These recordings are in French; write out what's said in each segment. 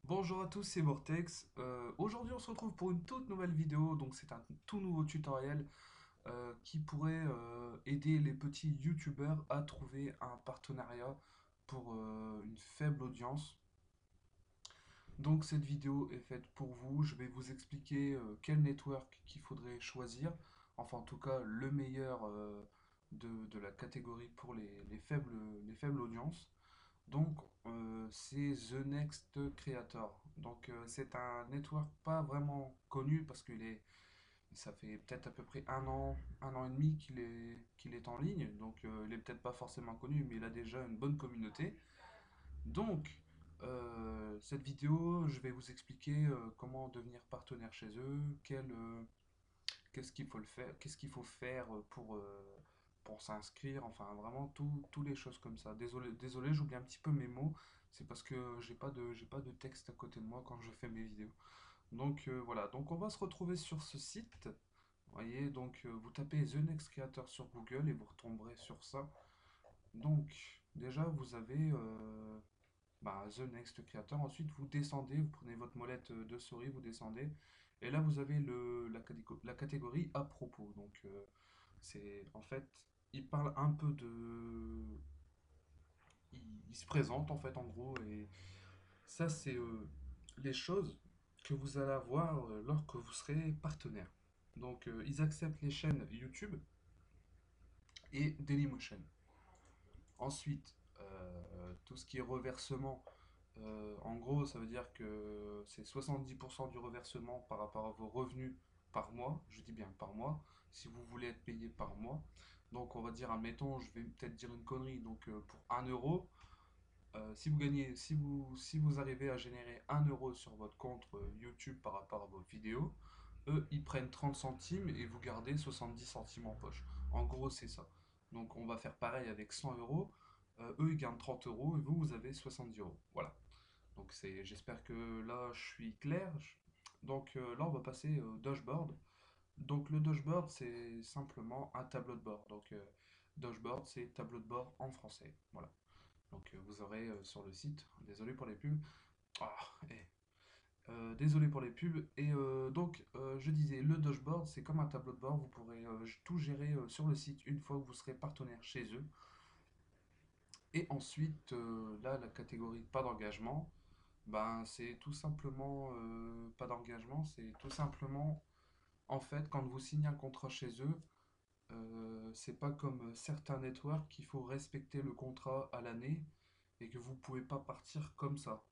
Bonjour à tous, c'est Vortex. Aujourd'hui, on se retrouve pour une toute nouvelle vidéo. Donc, c'est un tout nouveau tutoriel qui pourrait aider les petits YouTubeurs à trouver un partenariat pour une faible audience. Donc, cette vidéo est faite pour vous. Je vais vous expliquer quel network qu'il faudrait choisir. Enfin, en tout cas, le meilleur de la catégorie pour les faibles audiences. Donc, c'est The Next Creator. Donc, c'est un network pas vraiment connu parce ça fait peut-être à peu près un an et demi qu'il est en ligne. Donc, il est peut-être pas forcément connu, mais il a déjà une bonne communauté. Donc, cette vidéo, je vais vous expliquer comment devenir partenaire chez eux, qu'est-ce qu'il faut qu'est-ce qu'il faut faire pour s'inscrire, enfin vraiment tous les choses comme ça. Désolé, j'oublie un petit peu mes mots, c'est parce que j'ai pas de texte à côté de moi quand je fais mes vidéos. Donc voilà, donc on va se retrouver sur ce site. Vous voyez, donc vous tapez The Next Creator sur Google et vous retomberez sur ça. Donc déjà vous avez The Next Creator. Ensuite vous descendez, vous prenez votre molette de souris, vous descendez. Et là vous avez la catégorie à propos. Donc c'est en fait, il parle un peu de. Il se présente en fait en gros. Et ça, c'est les choses que vous allez avoir lorsque vous serez partenaire. Donc ils acceptent les chaînes YouTube et Dailymotion. Ensuite, tout ce qui est reversement, en gros, ça veut dire que c'est 70% du reversement par rapport à vos revenus par mois. Je dis bien par mois, si vous voulez être payé par mois. Donc on va dire, admettons, je vais peut-être dire une connerie, donc pour 1 euro, si vous gagnez, si vous arrivez à générer 1 euro sur votre compte YouTube par rapport à vos vidéos, eux, ils prennent 30 centimes et vous gardez 70 centimes en poche. En gros, c'est ça. Donc, on va faire pareil avec 100 euros. Eux, ils gagnent 30 euros et vous, vous avez 70 euros. Voilà. Donc, j'espère que là, je suis clair. Donc, là, on va passer au dashboard. Donc, le dashboard, c'est simplement un tableau de bord. Donc, dashboard, c'est tableau de bord en français. Voilà. Donc, vous aurez sur le site, désolé pour les pubs. Ah, eh, désolé pour les pubs. Et donc, je disais, le dashboard, c'est comme un tableau de bord. Vous pourrez tout gérer sur le site une fois que vous serez partenaire chez eux. Et ensuite, là, la catégorie pas d'engagement, ben, c'est tout simplement pas d'engagement. C'est tout simplement, en fait, quand vous signez un contrat chez eux, c'est pas comme certains networks qu'il faut respecter le contrat à l'année et que vous pouvez pas partir comme ça.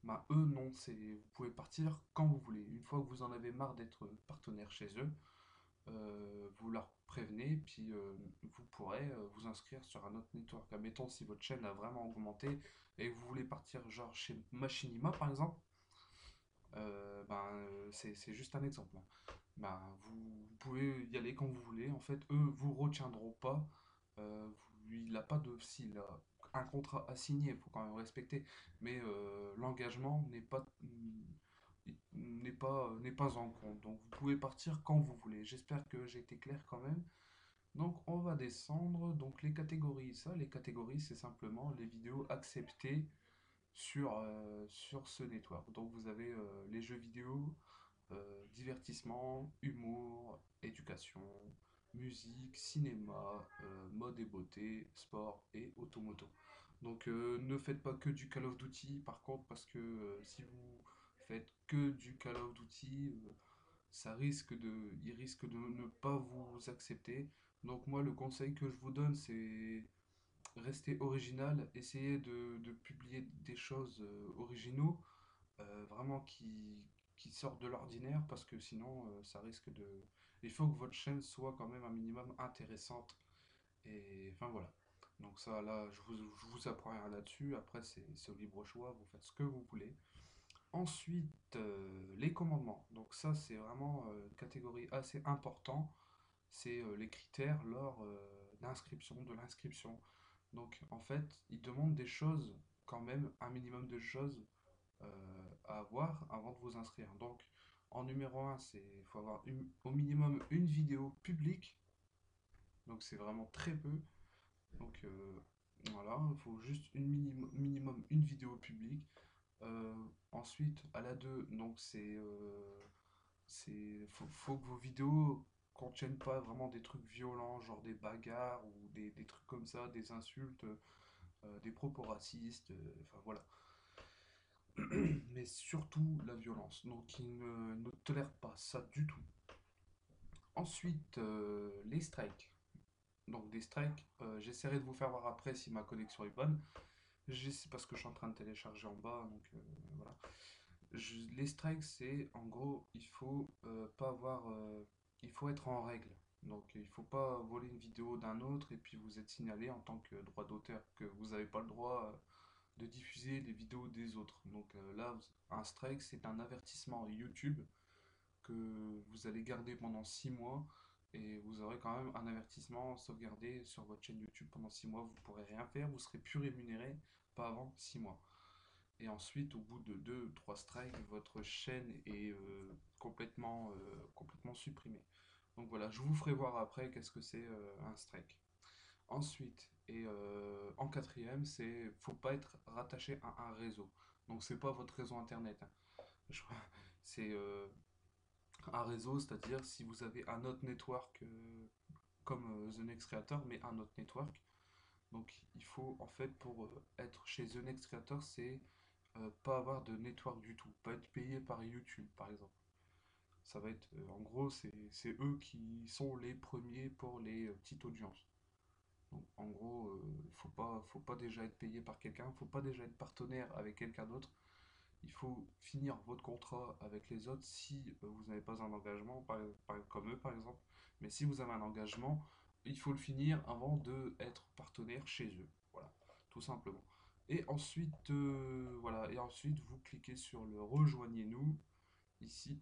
Bah, eux, non, vous pouvez partir quand vous voulez. Une fois que vous en avez marre d'être partenaire chez eux, vous leur prévenez, puis vous pourrez vous inscrire sur un autre network. Admettons, si votre chaîne a vraiment augmenté et que vous voulez partir genre chez Machinima par exemple, c'est juste un exemple, hein. Vous pouvez y aller quand vous voulez. En fait, eux vous retiendront pas. Il n'a pas de. S'il a un contrat à signer, il faut quand même respecter. Mais l'engagement n'est pas en compte. Donc vous pouvez partir quand vous voulez. J'espère que j'ai été clair quand même. Donc on va descendre. Donc les catégories, les catégories, c'est simplement les vidéos acceptées sur ce network. Donc vous avez les jeux vidéo, divertissement, humour, éducation, musique, cinéma, mode et beauté, sport et automoto. Donc ne faites pas que du Call of Duty par contre parce que si vous faites que du Call of Duty, il risque de ne pas vous accepter. Donc moi le conseil que je vous donne c'est rester original, essayer de publier des choses originaux, vraiment qui sortent de l'ordinaire parce que sinon ça risque de. Il faut que votre chaîne soit quand même un minimum intéressante. Et enfin voilà. Donc ça là, je vous apprends rien là-dessus. Après c'est au libre choix, vous faites ce que vous voulez. Ensuite, les commandements. Donc ça c'est vraiment une catégorie assez importante. C'est les critères lors d'inscription, de l'inscription. Donc en fait, ils demandent des choses, quand même, un minimum de choses à avoir avant de vous inscrire. Donc en numéro un il faut avoir au minimum une vidéo publique. Donc c'est vraiment très peu. Donc voilà, il faut juste minimum une vidéo publique. Ensuite, à la 2 donc faut que vos vidéos contiennent pas vraiment des trucs violents, genre des bagarres ou des trucs comme ça, des insultes, des propos racistes, enfin voilà. Mais surtout la violence. Donc il ne tolère pas ça du tout. Ensuite, les strikes. Donc des strikes, j'essaierai de vous faire voir après si ma connexion est bonne. C'est parce que je suis en train de télécharger en bas, donc voilà. Les strikes, c'est en gros, il faut pas avoir, il faut être en règle. Donc il faut pas voler une vidéo d'un autre et puis vous êtes signalé en tant que droit d'auteur que vous n'avez pas le droit de diffuser les vidéos des autres. Donc là, un strike, c'est un avertissement YouTube que vous allez garder pendant 6 mois et vous aurez quand même un avertissement sauvegardé sur votre chaîne YouTube pendant 6 mois. Vous ne pourrez rien faire, vous serez plus rémunéré, pas avant 6 mois. Et ensuite, au bout de 2 3 strikes, votre chaîne est complètement supprimée. Donc voilà, je vous ferai voir après qu'est-ce que c'est un strike. Ensuite, en quatrième, c'est faut pas être rattaché à un réseau. Donc c'est pas votre réseau internet, hein. Je- C'est un réseau, c'est-à-dire si vous avez un autre network comme The Next Creator, mais un autre network. Donc il faut en fait pour être chez The Next Creator, c'est pas avoir de network du tout, pas être payé par YouTube par exemple. Ça va être, en gros, c'est eux qui sont les premiers pour les petites audiences. Donc, en gros, faut pas déjà être payé par quelqu'un, faut pas déjà être partenaire avec quelqu'un d'autre. Il faut finir votre contrat avec les autres si vous n'avez pas un engagement, comme eux par exemple. Mais si vous avez un engagement, il faut le finir avant de être partenaire chez eux. Voilà, tout simplement. Et ensuite, voilà, et ensuite vous cliquez sur le rejoignez-nous ici.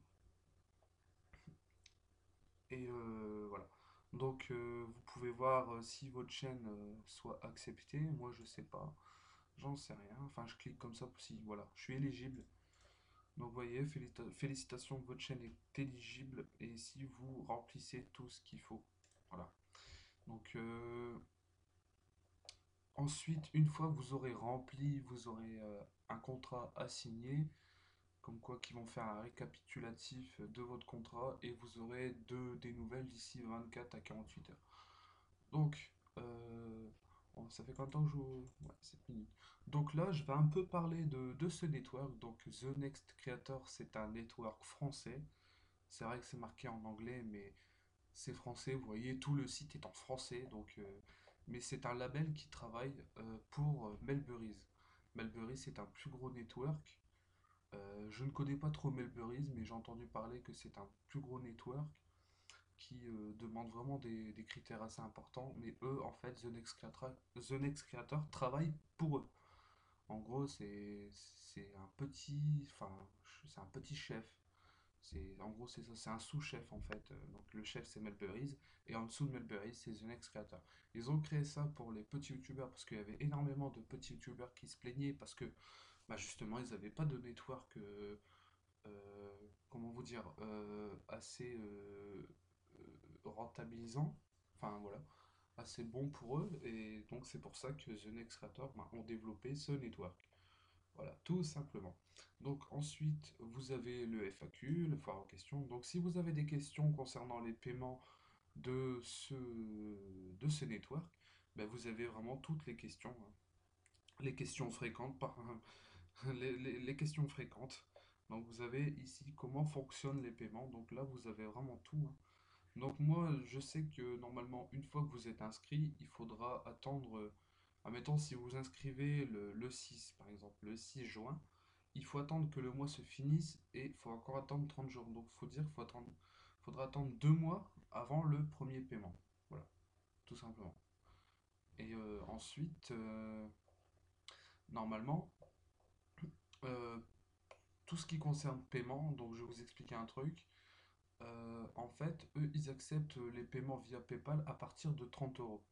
Et voilà. Donc vous pouvez voir si votre chaîne soit acceptée. Moi je sais pas, j'en sais rien. Enfin je clique comme ça si voilà, je suis éligible. Donc vous voyez, félicitations, votre chaîne est éligible et si vous remplissez tout ce qu'il faut. Voilà. Donc ensuite, une fois que vous aurez rempli, vous aurez un contrat à signer, comme quoi qui vont faire un récapitulatif de votre contrat et vous aurez des nouvelles d'ici 24 à 48 heures. Donc, bon, ça fait combien de temps que je joue? Ouais, 7 minutes. Donc là, je vais un peu parler de ce network. Donc, The Next Creator, c'est un network français. C'est vrai que c'est marqué en anglais, mais c'est français. Vous voyez, tout le site est en français. Donc, mais c'est un label qui travaille pour Melbury's. Melbury's, c'est un plus gros network. Je ne connais pas trop Melbury's, mais j'ai entendu parler que c'est un plus gros network qui demandent vraiment des critères assez importants, mais eux, en fait, The Next Creator travaille pour eux. En gros, c'est un petit, enfin, c'est un petit chef. En gros, c'est ça, c'est un sous-chef en fait. Donc le chef c'est Melbury's et en dessous de Melbury's c'est The Next Creator. Ils ont créé ça pour les petits youtubeurs parce qu'il y avait énormément de petits youtubeurs qui se plaignaient parce que bah, justement ils n'avaient pas de network comment vous dire, assez rentabilisant, enfin voilà, assez bon pour eux, et donc c'est pour ça que The Next Creator ben, ont développé ce network. Voilà, tout simplement. Donc ensuite, vous avez le FAQ, le foire aux questions. Donc si vous avez des questions concernant les paiements de ce network, ben, vous avez vraiment toutes les questions, hein. Les questions fréquentes, les questions fréquentes. Donc vous avez ici comment fonctionnent les paiements. Donc là, vous avez vraiment tout, hein. Donc moi, je sais que normalement, une fois que vous êtes inscrit, il faudra attendre, admettons, si vous inscrivez le 6, par exemple, le 6 juin, il faut attendre que le mois se finisse et il faut encore attendre 30 jours. Donc il faut dire qu'il faudra attendre 2 mois avant le premier paiement. Voilà, tout simplement. Et ensuite, normalement, euh, tout ce qui concerne paiement, donc je vais vous expliquer un truc. En fait, eux, ils acceptent les paiements via PayPal à partir de 30 euros.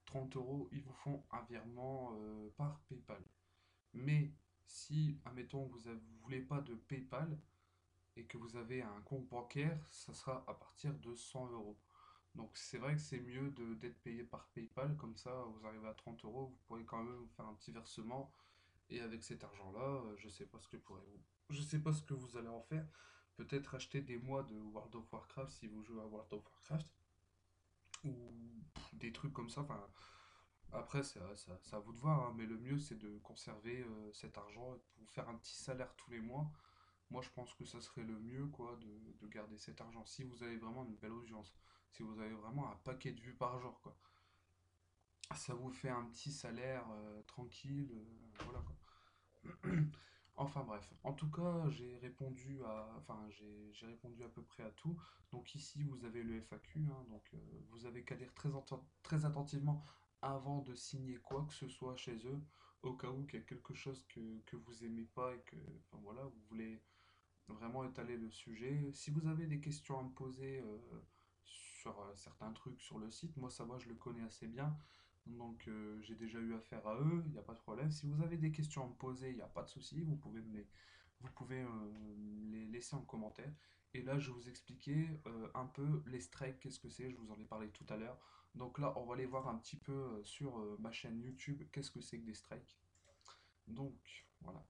30 euros, ils vous font un virement par PayPal. Mais si, admettons, vous ne voulez pas de PayPal et que vous avez un compte bancaire, ça sera à partir de 100 euros. Donc c'est vrai que c'est mieux d'être payé par PayPal, comme ça vous arrivez à 30 euros, vous pourrez quand même faire un petit versement Et avec cet argent-là, je sais pas ce que je sais pas ce que vous allez en faire. Peut-être acheter des mois de World of Warcraft si vous jouez à World of Warcraft ou des trucs comme ça. Enfin, après, c'est à vous de voir, hein, mais le mieux c'est de conserver cet argent et de vous faire un petit salaire tous les mois. Moi, je pense que ça serait le mieux, quoi, de garder cet argent. Si vous avez vraiment une belle audience, si vous avez vraiment un paquet de vues par jour, quoi, ça vous fait un petit salaire tranquille, voilà, quoi. Enfin bref, en tout cas, j'ai répondu à peu près à tout. Donc ici, vous avez le FAQ, hein, donc vous avez qu'à lire très attentivement avant de signer quoi que ce soit chez eux, au cas où il y a quelque chose que vous aimez pas et que, enfin voilà, vous voulez vraiment étaler le sujet. Si vous avez des questions à me poser sur certains trucs sur le site, moi ça va, je le connais assez bien. Donc j'ai déjà eu affaire à eux, il n'y a pas de problème. Si vous avez des questions à me poser, il n'y a pas de souci, vous pouvez les laisser en commentaire. Et là, je vais vous expliquer un peu les strikes, qu'est-ce que c'est, je vous en ai parlé tout à l'heure. Donc là, on va aller voir un petit peu sur ma chaîne YouTube, qu'est-ce que c'est que des strikes. Donc voilà.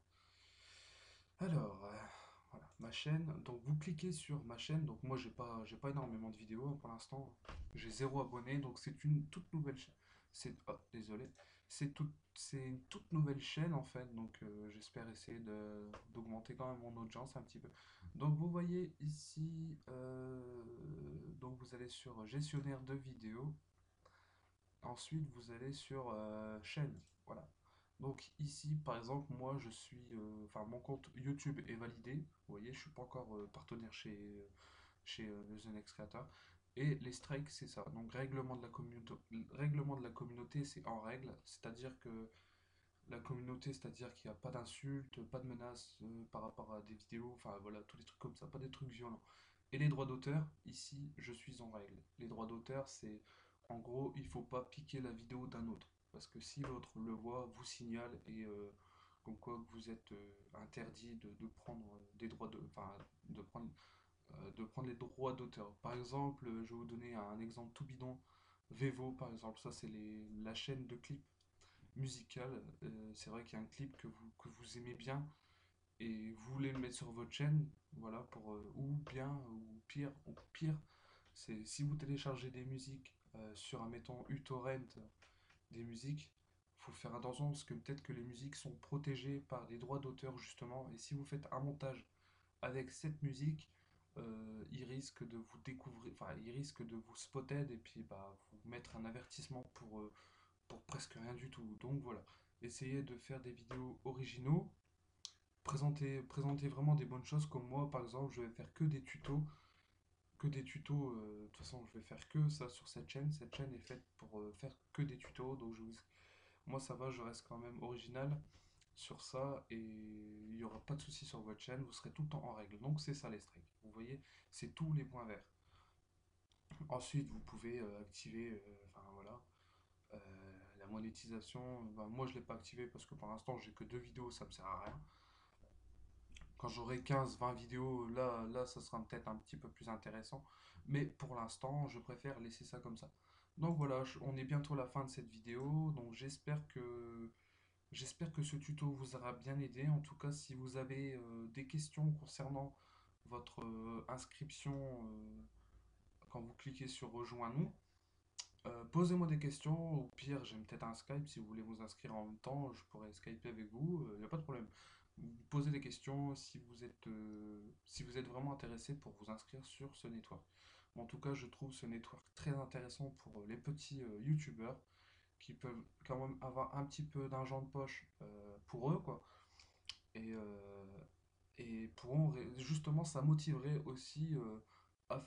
Alors, voilà, ma chaîne. Donc vous cliquez sur ma chaîne. Donc moi j'ai pas énormément de vidéos hein, pour l'instant. J'ai zéro abonné, donc c'est une toute nouvelle chaîne. Désolé. C'est une toute nouvelle chaîne en fait. Donc j'espère essayer d'augmenter quand même mon audience un petit peu. Donc vous voyez ici, donc vous allez sur gestionnaire de vidéos. Ensuite, vous allez sur chaîne. Voilà. Donc ici, par exemple, moi, enfin, mon compte YouTube est validé. Vous voyez, je suis pas encore partenaire chez The Next Creator. Et les strikes, c'est ça. Donc règlement de la communauté, c'est en règle. C'est-à-dire que la communauté, c'est-à-dire qu'il n'y a pas d'insultes, pas de menaces par rapport à des vidéos. Enfin voilà, tous les trucs comme ça, pas des trucs violents. Et les droits d'auteur, ici, je suis en règle. Les droits d'auteur, c'est en gros, il faut pas piquer la vidéo d'un autre. Parce que si l'autre le voit, vous signale et comme quoi vous êtes interdit de prendre des droits enfin, de prendre les droits d'auteur. Par exemple, je vais vous donner un exemple tout bidon. Vevo, par exemple, ça c'est la chaîne de clips musical. C'est vrai qu'il y a un clip que vous aimez bien et vous voulez le mettre sur votre chaîne, voilà, ou bien, ou pire, c'est si vous téléchargez des musiques sur, admettons, uTorrent, des musiques, faut faire attention parce que peut-être que les musiques sont protégées par les droits d'auteur justement, et si vous faites un montage avec cette musique, il risque de vous découvrir, enfin, il risque de vous spotted et puis bah, vous mettre un avertissement pour presque rien du tout. Donc voilà, essayez de faire des vidéos originaux, présenter vraiment des bonnes choses comme moi par exemple, je vais faire que des tutos, de toute façon je vais faire que ça sur cette chaîne est faite pour faire que des tutos, donc moi ça va, je reste quand même original sur ça et il n'y aura pas de souci sur votre chaîne, vous serez tout le temps en règle. Donc c'est ça les strikes, vous voyez, c'est tous les points verts. Ensuite vous pouvez activer, enfin voilà, la monétisation, ben, moi je ne l'ai pas activé parce que pour l'instant j'ai que deux vidéos, ça me sert à rien. Quand j'aurai 15-20 vidéos, là ça sera peut-être un petit peu plus intéressant. Mais pour l'instant, je préfère laisser ça comme ça. Donc voilà, on est bientôt à la fin de cette vidéo. Donc j'espère que ce tuto vous aura bien aidé. En tout cas, si vous avez des questions concernant votre inscription quand vous cliquez sur Rejoins-nous, posez-moi des questions, au pire j'ai peut-être un Skype, si vous voulez vous inscrire en même temps, je pourrais Skyper avec vous, il n'y a pas de problème. Vous posez des questions si vous êtes vraiment intéressé pour vous inscrire sur ce network. En tout cas, je trouve ce network très intéressant pour les petits youtubeurs qui peuvent quand même avoir un petit peu d'argent de poche pour eux, quoi. Et, justement, ça motiverait aussi à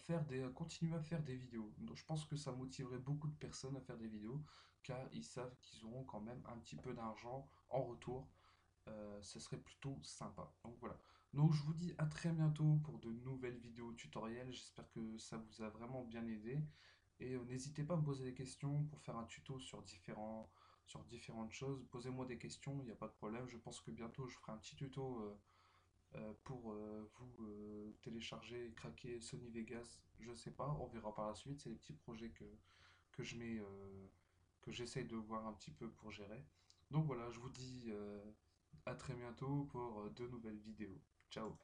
continuer à faire des vidéos. Donc, je pense que ça motiverait beaucoup de personnes à faire des vidéos, car ils savent qu'ils auront quand même un petit peu d'argent en retour. Ce serait plutôt sympa. Donc voilà. Donc je vous dis à très bientôt pour de nouvelles vidéos tutoriels. J'espère que ça vous a vraiment bien aidé. Et n'hésitez pas à me poser des questions pour faire un tuto sur différentes choses. Posez-moi des questions, il n'y a pas de problème. Je pense que bientôt je ferai un petit tuto pour vous télécharger et craquer Sony Vegas. Je sais pas, on verra par la suite. C'est des petits projets que je mets, que j'essaye de voir un petit peu pour gérer. Donc voilà, je vous dis À très bientôt pour de nouvelles vidéos. Ciao!